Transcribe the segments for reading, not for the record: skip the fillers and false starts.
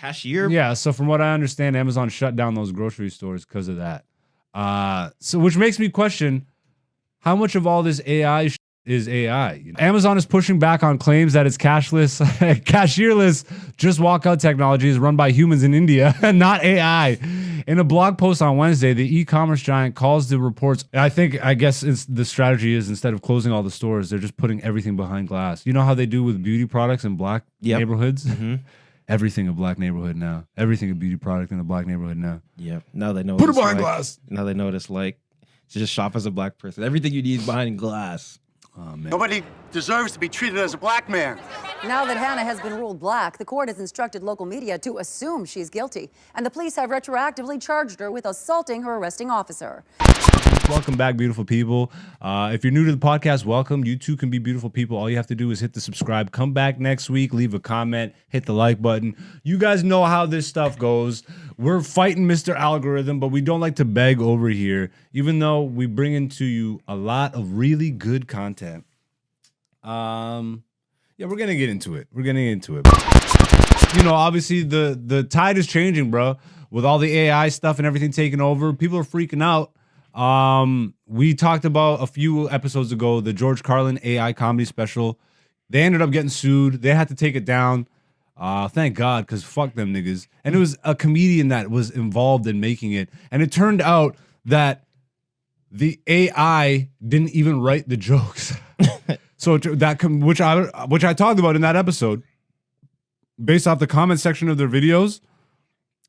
cashier. Yeah, so from what I understand, Amazon shut down those grocery stores because of that. So which makes me question how much of all this AI is AI. Amazon is pushing back on claims that its cashless, cashierless, just walkout technology is run by humans in India and not AI. In a blog post on Wednesday, the e-commerce giant calls the reports. I guess the strategy is instead of closing all the stores, they're just putting everything behind glass. You know how they do with beauty products in black neighborhoods? Mm-hmm. Everything a black neighborhood now. Everything a beauty product in a black neighborhood now. Yep. Now they know. Put it behind glass. Now they know what it's like to just shop as a black person. Everything you need is behind glass. Oh, man. Nobody deserves to be treated as a black man. Now that Hannah has been ruled black, the court has instructed local media to assume she's guilty, and the police have retroactively charged her with assaulting her arresting officer. Welcome back, beautiful people. If you're new to the podcast, welcome. You too can be beautiful people. All you have to do is hit the subscribe. Come back next week, leave a comment, hit the like button. You guys know how this stuff goes. We're fighting Mr. Algorithm, but we don't like to beg over here, even though we bring into you a lot of really good content. Yeah, we're gonna get into it. You know, obviously the tide is changing, bro. With all the AI stuff and everything taking over, people are freaking out. We talked about a few episodes ago the George Carlin AI comedy special. They ended up getting sued. They had to take it down. Thank God, because fuck them niggas. And it was a comedian that was involved in making it. And it turned out that the AI didn't even write the jokes. So that which I talked about in that episode, based off the comment section of their videos,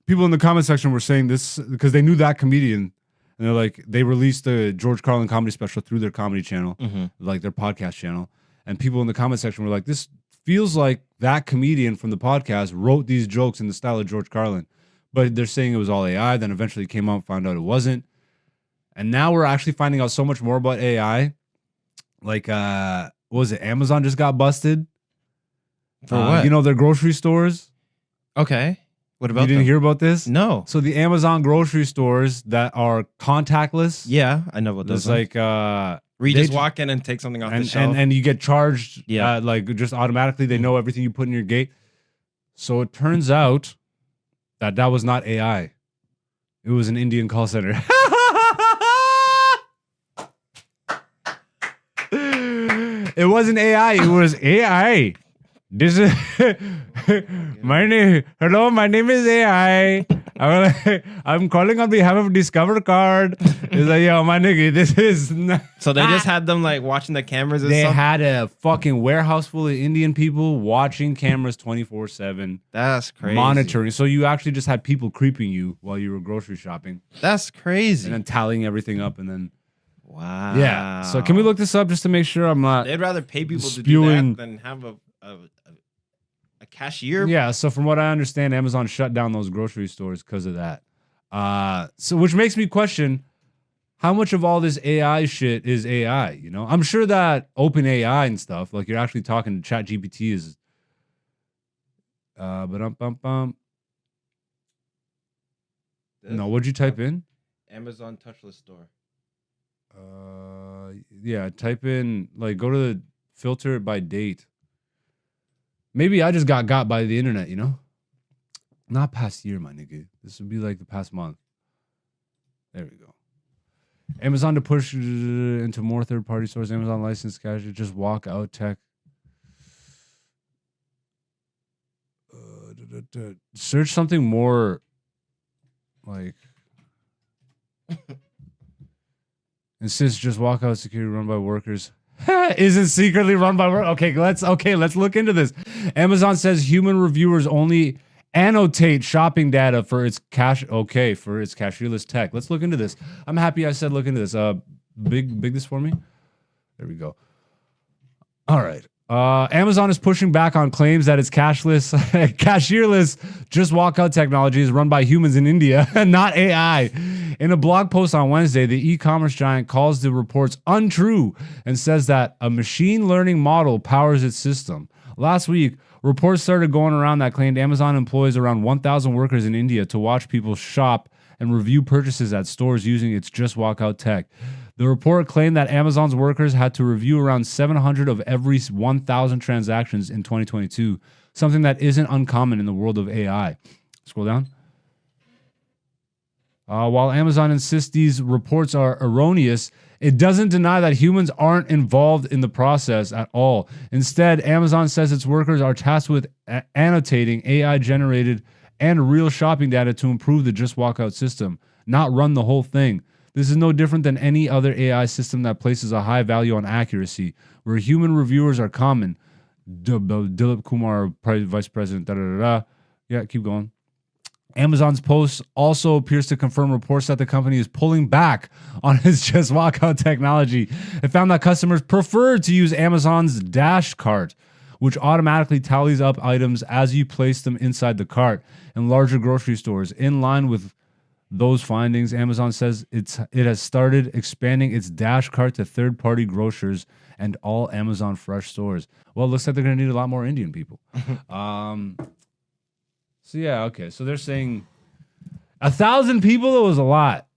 people in the comment section were saying this because they knew that comedian. And they're like, they released the George Carlin comedy special through their comedy channel, like their podcast channel. And people in the comment section were like, this feels like that comedian from the podcast wrote these jokes in the style of George Carlin. But they're saying it was all AI. Then eventually came out and found out it wasn't. And now we're actually finding out so much more about AI. Like, what was it? Amazon just got busted. For what? You know, their grocery stores. Okay. What about You didn't them? hear about this? No. So the Amazon grocery stores that are contactless. Yeah, I know what those are. It's like where you just walk in and take something off the shelf. and you get charged like just automatically. They know everything you put in your gate. So it turns out that was not AI. It was an Indian call center. It wasn't AI. It was AI. This is my name. Hello, my name is AI. I'm calling on behalf of Discover Card. It's like, yo, my nigga, this is not. So they just had them like watching the cameras. They had a fucking warehouse full of Indian people watching cameras 24/7. That's crazy. Monitoring. So you actually just had people creeping you while you were grocery shopping. That's crazy. And then tallying everything up and then. Wow. Yeah. So can we look this up just to make sure I'm not. They'd rather pay people to do that than have a cashier. Yeah, so from what I understand, Amazon shut down those grocery stores because of that. So which makes me question how much of all this AI shit is AI, you know? I'm sure that open AI and stuff, like you're actually talking to ChatGPT is No, what'd you type in? Amazon touchless store. Yeah, type in like go to the filter by date. Maybe I just got by the internet, you know? Not past year, my nigga. This would be like the past month. There we go. Amazon to push into more third-party stores. Amazon licensed cash. Just walk out tech. Search something more like... Insist just walk out security run by workers. Isn't secretly run by work. Okay, let's look into this. Amazon says human reviewers only annotate shopping data for its cashierless tech. Let's look into this. I'm happy I said look into this. Big this for me. There we go. All right. Amazon is pushing back on claims that its cashierless, just walkout technology is run by humans in India and not AI. In a blog post on Wednesday, the e-commerce giant calls the reports untrue and says that a machine learning model powers its system. Last week, reports started going around that claimed Amazon employs around 1,000 workers in India to watch people shop and review purchases at stores using its just walkout tech. The report claimed that Amazon's workers had to review around 700 of every 1,000 transactions in 2022, something that isn't uncommon in the world of AI. Scroll down. While Amazon insists these reports are erroneous, it doesn't deny that humans aren't involved in the process at all. Instead, Amazon says its workers are tasked with annotating AI-generated and real shopping data to improve the Just Walk Out system, not run the whole thing. This is no different than any other AI system that places a high value on accuracy, where human reviewers are common. Dilip Kumar, Vice President, da-da-da-da. Yeah, keep going. Amazon's post also appears to confirm reports that the company is pulling back on its Just Walk Out technology. It found that customers prefer to use Amazon's Dash Cart, which automatically tallies up items as you place them inside the cart in larger grocery stores. In line with those findings, Amazon says it has started expanding its Dash Cart to third-party grocers and all Amazon Fresh stores. Well, it looks like they're going to need a lot more Indian people. So yeah, okay. So they're saying 1,000 people. It was a lot.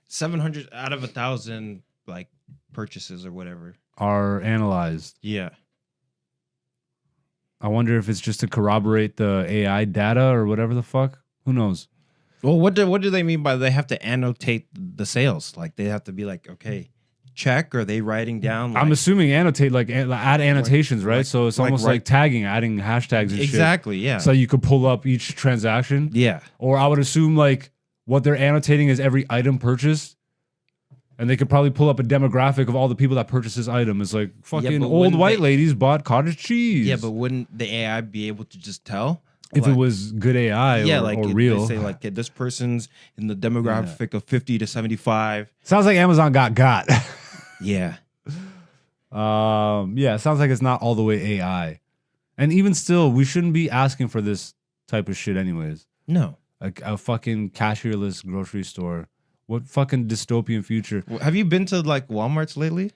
700 out of 1,000 like purchases or whatever Are analyzed. Yeah. I wonder if it's just to corroborate the AI data or whatever the fuck. Who knows? Well, what do they mean by they have to annotate the sales? Like they have to be like, okay, check. Or are they writing down? Like, I'm assuming annotate, like add annotations, right? like- So it's like almost right- like tagging, adding hashtags and shit. exactly. Yeah. So you could pull up each transaction. yeah. Or I would assume like what they're annotating is every item purchased. And they could probably pull up a demographic of all the people that purchase this item. It's like fucking but old wouldn't white they- ladies bought cottage cheese. Yeah, but wouldn't the AI be able to just tell if like, it was good AI yeah, or, like or it- real. They say like okay, this person's in the demographic of 50 to 75. Sounds like Amazon got. Yeah. Yeah, it sounds like it's not all the way AI. And even still, we shouldn't be asking for this type of shit anyways. No. Like a fucking cashierless grocery store. What fucking dystopian future? Have you been to like Walmart's lately?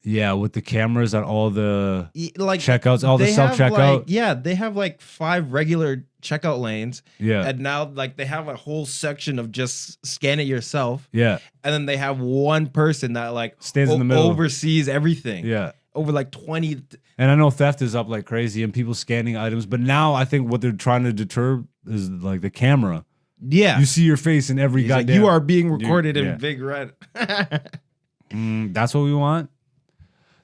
Yeah, with the cameras at all the Like checkouts, all the they have, self-checkout. like, yeah, they have like 5 regular checkout lanes. Yeah. And now like they have a whole section of just scan it yourself. Yeah. And then they have one person that like Stands in the middle. oversees everything. Yeah. Over like 20. And I know theft is up like crazy and people scanning items, but now I think what they're trying to deter is like the camera. Yeah. You see your face in every He's like, goddamn. you are being recorded yeah. in big red. That's what we want.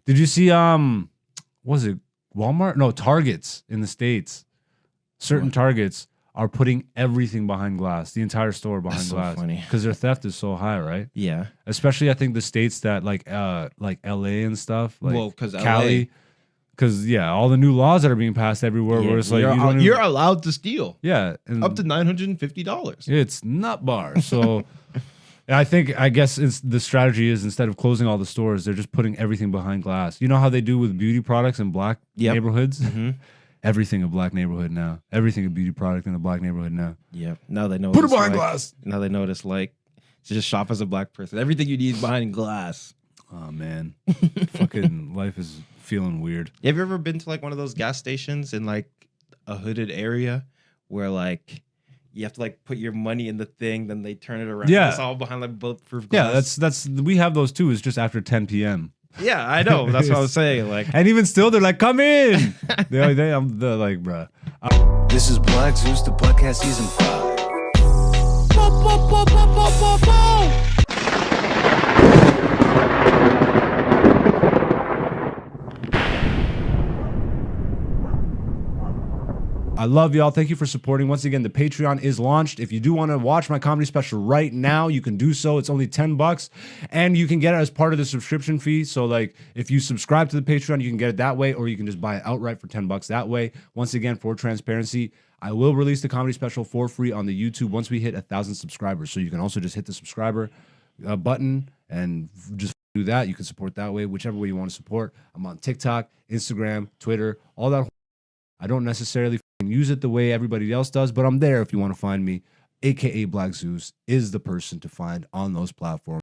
Did you see was it Walmart? No, Targets in the States. Certain Targets are putting everything behind glass, the entire store behind That's so glass. funny. Because their theft is so high, right? Yeah. Especially I think the states that like LA and stuff. Like Well, 'cause Cali. Because yeah, all the new laws that are being passed everywhere where it's like you're, you don't you're even, allowed to steal yeah, and up to $950. it's nut bar. So I guess it's the strategy is instead of closing all the stores, they're just putting everything behind glass. You know how they do with beauty products in black Yep. neighborhoods? Mm-hmm. Everything a black neighborhood now. Everything a beauty product in a black neighborhood now. Yeah. Now they know. Put it behind glass. Now they notice like to just shop as a black person. Everything you need is behind glass. Oh man. Fucking life is feeling weird. Have you ever been to like one of those gas stations in like a hooded area where like you have to like put your money in the thing, then they turn it around. Yeah. It's all behind like bulletproof Yeah, glass. that's we have those too. It's just after 10 p.m. Yeah, I know. That's what I was saying. Like, And even still, they're like, "Come in." they're like, "Bruh." This is Black Zeus, the podcast season 5. I love y'all. Thank you for supporting. Once again, the Patreon is launched. If you do want to watch my comedy special right now, you can do so. It's only $10 and you can get it as part of the subscription fee. So like if you subscribe to the Patreon, you can get it that way, or you can just buy it outright for $10 that way. Once again, for transparency, I will release the comedy special for free on the YouTube once we hit 1,000 subscribers. So you can also just hit the subscriber button and just do that. You can support that way, whichever way you want to support. I'm on TikTok, Instagram, Twitter, all that. I don't necessarily use it the way everybody else does, but I'm there if you want to find me. AKA Black Zeus is the person to find on those platforms.